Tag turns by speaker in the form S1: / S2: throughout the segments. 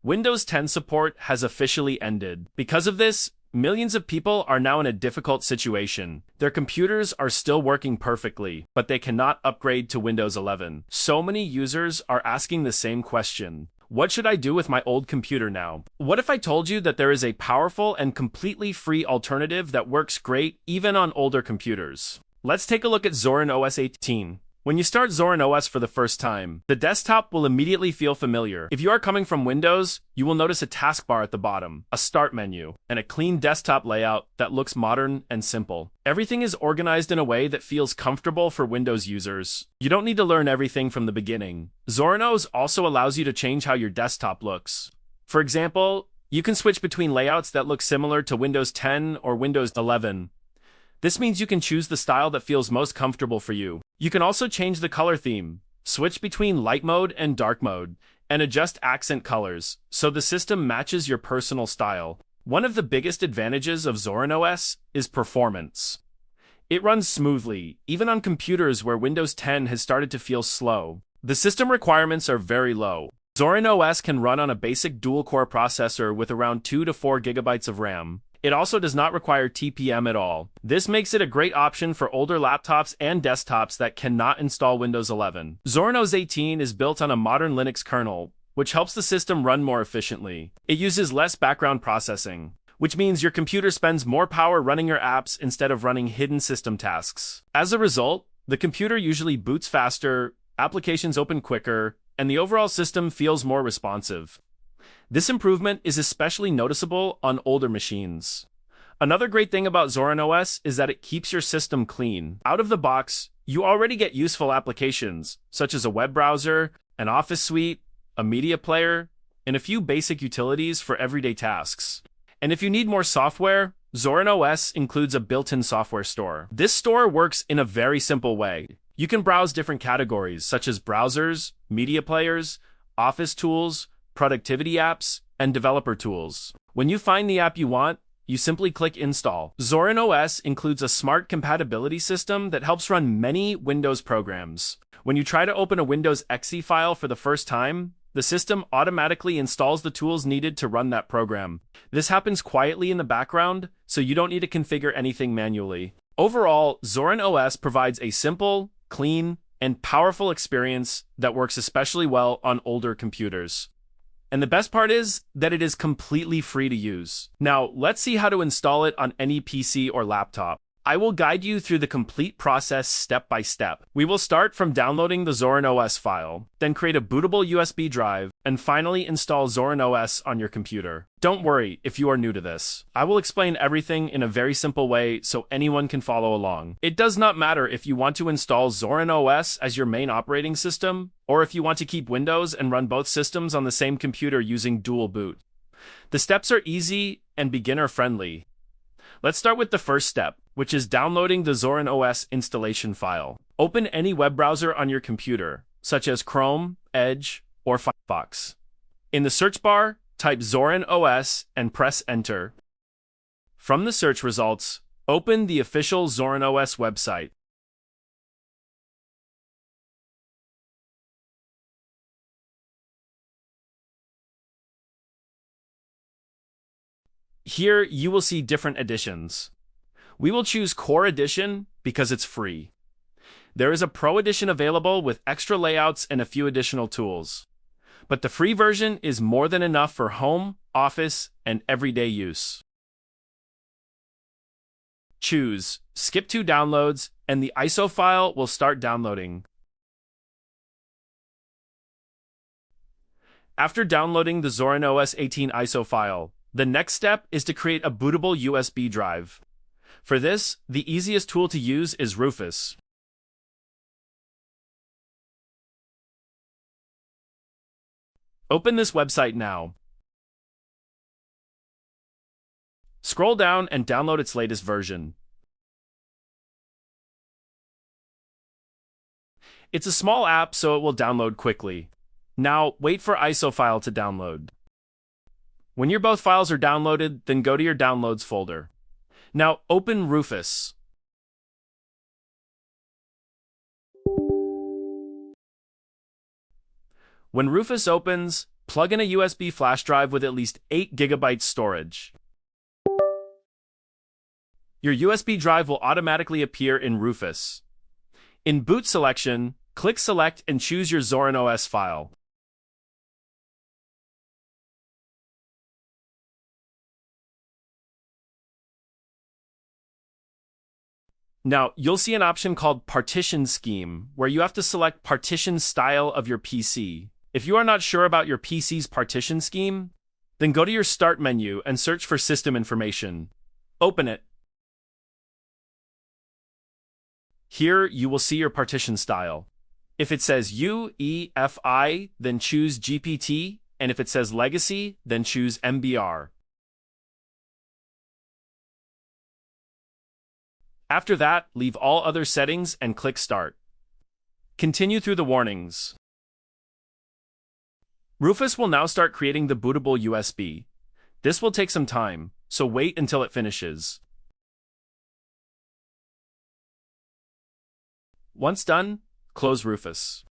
S1: Windows 10 support has officially ended. Because of this, millions of people are now in a difficult situation. Their computers are still working perfectly, but they cannot upgrade to Windows 11. So many users are asking the same question. What should I do with my old computer now? What if I told you that there is a powerful and completely free alternative that works great even on older computers? Let's take a look at Zorin OS 18. When you start Zorin OS for the first time, the desktop will immediately feel familiar. If you are coming from Windows, you will notice a taskbar at the bottom, a start menu, and a clean desktop layout that looks modern and simple. Everything is organized in a way that feels comfortable for Windows users. You don't need to learn everything from the beginning. Zorin OS also allows you to change how your desktop looks. For example, you can switch between layouts that look similar to Windows 10 or Windows 11. This means you can choose the style that feels most comfortable for you. You can also change the color theme, switch between light mode and dark mode, and adjust accent colors, so the system matches your personal style. One of the biggest advantages of Zorin OS is performance. It runs smoothly, even on computers where Windows 10 has started to feel slow. The system requirements are very low. Zorin OS can run on a basic dual-core processor with around 2 to 4 gigabytes of RAM. It also does not require TPM at all. This makes it a great option for older laptops and desktops that cannot install Windows 11. Zorin OS 18 is built on a modern Linux kernel, which helps the system run more efficiently. It uses less background processing, which means your computer spends more power running your apps instead of running hidden system tasks. As a result, the computer usually boots faster, applications open quicker, and the overall system feels more responsive. This improvement is especially noticeable on older machines. Another great thing about Zorin OS is that it keeps your system clean. Out of the box, you already get useful applications, such as a web browser, an office suite, a media player, and a few basic utilities for everyday tasks. And if you need more software, Zorin OS includes a built-in software store. This store works in a very simple way. You can browse different categories, such as browsers, media players, office tools, productivity apps, and developer tools. When you find the app you want, you simply click Install. Zorin OS includes a smart compatibility system that helps run many Windows programs. When you try to open a Windows exe file for the first time, the system automatically installs the tools needed to run that program. This happens quietly in the background, so you don't need to configure anything manually. Overall, Zorin OS provides a simple, clean, and powerful experience that works especially well on older computers. And the best part is that it is completely free to use. Now, let's see how to install it on any PC or laptop. I will guide you through the complete process step by step. We will start from downloading the Zorin OS file, then create a bootable USB drive, and finally install Zorin OS on your computer. Don't worry if you are new to this. I will explain everything in a very simple way so anyone can follow along. It does not matter if you want to install Zorin OS as your main operating system, or if you want to keep Windows and run both systems on the same computer using dual boot. The steps are easy and beginner-friendly. Let's start with the first step, which is downloading the Zorin OS installation file. Open any web browser on your computer, such as Chrome, Edge, or Firefox. In the search bar, type Zorin OS and press Enter. From the search results, open the official Zorin OS website. Here, you will see different editions. We will choose Core Edition because it's free. There is a Pro Edition available with extra layouts and a few additional tools. But the free version is more than enough for home, office, and everyday use. Choose Skip to Downloads, and the ISO file will start downloading. After downloading the Zorin OS 18 ISO file, the next step is to create a bootable USB drive. For this, the easiest tool to use is Rufus. Open this website now. Scroll down and download its latest version. It's a small app, so it will download quickly. Now, wait for ISO file to download. When your both files are downloaded, then go to your Downloads folder. Now, open Rufus. When Rufus opens, Plug in a USB flash drive with at least 8 GB storage. Your USB drive will automatically appear in Rufus. In Boot Selection, click Select and choose your Zorin OS file. Now, you'll see an option called Partition Scheme, where you have to select partition style of your PC. If you are not sure about your PC's partition scheme, then go to your Start menu and search for System Information. Open it. Here, you will see your partition style. If it says UEFI, then choose GPT, and if it says Legacy, then choose MBR. After that, leave all other settings and click Start. Continue through the warnings. Rufus will now start creating the bootable USB. This will take some time, so wait until it finishes. Once done, close Rufus.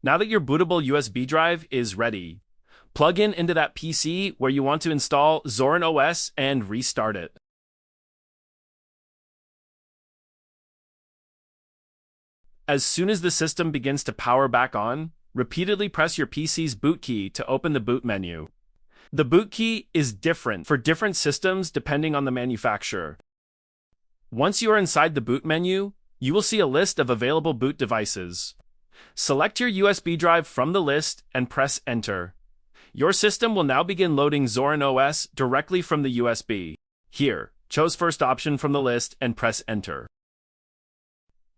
S1: Now that your bootable USB drive is ready, plug into that PC where you want to install Zorin OS and restart it. As soon as the system begins to power back on, repeatedly press your PC's boot key to open the boot menu. The boot key is different for different systems depending on the manufacturer. Once you are inside the boot menu, you will see a list of available boot devices. Select your USB drive from the list and press Enter. Your system will now begin loading Zorin OS directly from the USB. Here, choose first option from the list and press Enter.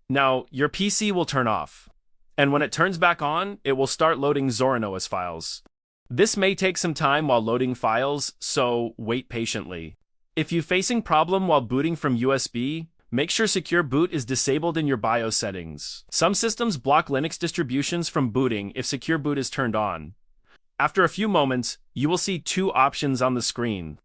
S1: Now, your PC will turn off, and when it turns back on, it will start loading Zorin OS files. This may take some time while loading files, so wait patiently. If you're facing problem while booting from USB, make sure Secure Boot is disabled in your BIOS settings. Some systems block Linux distributions from booting if Secure Boot is turned on. After a few moments, you will see two options on the screen.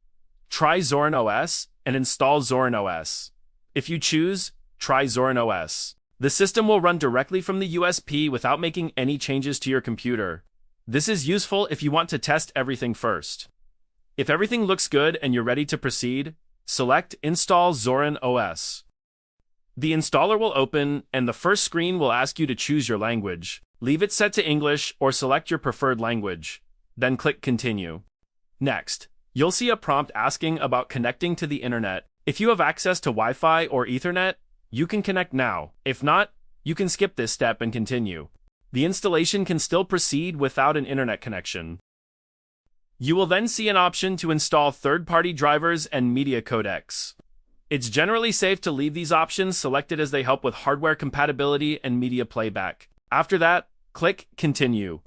S1: Try Zorin OS and install Zorin OS. If you choose Try Zorin OS, the system will run directly from the USB without making any changes to your computer. This is useful if you want to test everything first. If everything looks good and you're ready to proceed, select Install Zorin OS. The installer will open, and the first screen will ask you to choose your language. Leave it set to English or select your preferred language. Then click Continue. Next, you'll see a prompt asking about connecting to the internet. If you have access to Wi-Fi or Ethernet, you can connect now. If not, you can skip this step and continue. The installation can still proceed without an internet connection. You will then see an option to install third-party drivers and media codecs. It's generally safe to leave these options selected as they help with hardware compatibility and media playback. After that, click Continue.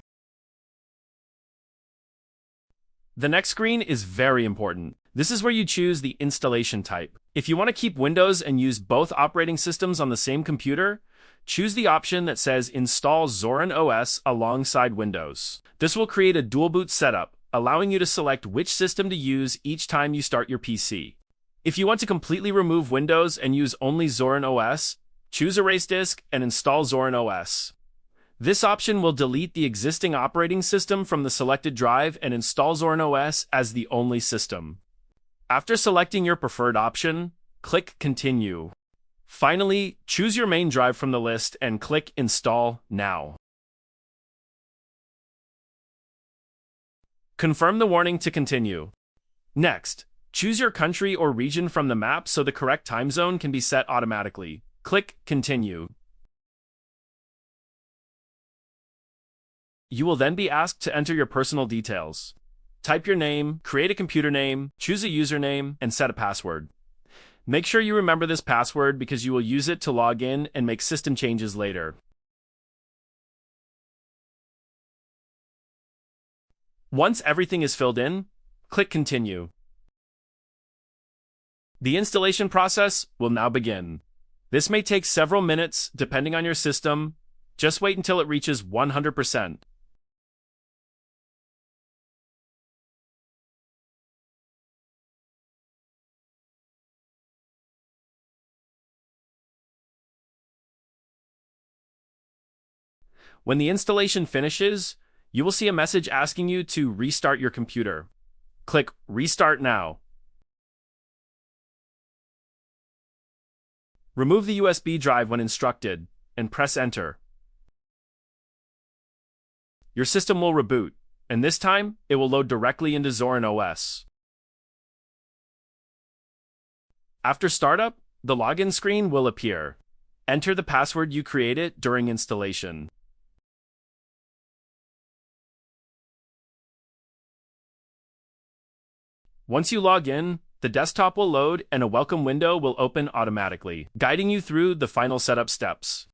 S1: The next screen is very important. This is where you choose the installation type. If you want to keep Windows and use both operating systems on the same computer, choose the option that says Install Zorin OS alongside Windows. This will create a dual boot setup, allowing you to select which system to use each time you start your PC. If you want to completely remove Windows and use only Zorin OS, choose Erase Disk and install Zorin OS. This option will delete the existing operating system from the selected drive and install Zorin OS as the only system. After selecting your preferred option, click Continue. Finally, choose your main drive from the list and click Install Now. Confirm the warning to continue. Next, choose your country or region from the map so the correct time zone can be set automatically. Click Continue. You will then be asked to enter your personal details. Type your name, create a computer name, choose a username, and set a password. Make sure you remember this password because you will use it to log in and make system changes later. Once everything is filled in, click Continue. The installation process will now begin. This may take several minutes depending on your system. Just wait until it reaches 100%. When the installation finishes, You will see a message asking you to restart your computer. Click Restart Now. Remove the USB drive when instructed, and press Enter. Your system will reboot, and this time, it will load directly into Zorin OS. After startup, the login screen will appear. Enter the password you created during installation. Once you log in, the desktop will load and a welcome window will open automatically, guiding you through the final setup steps.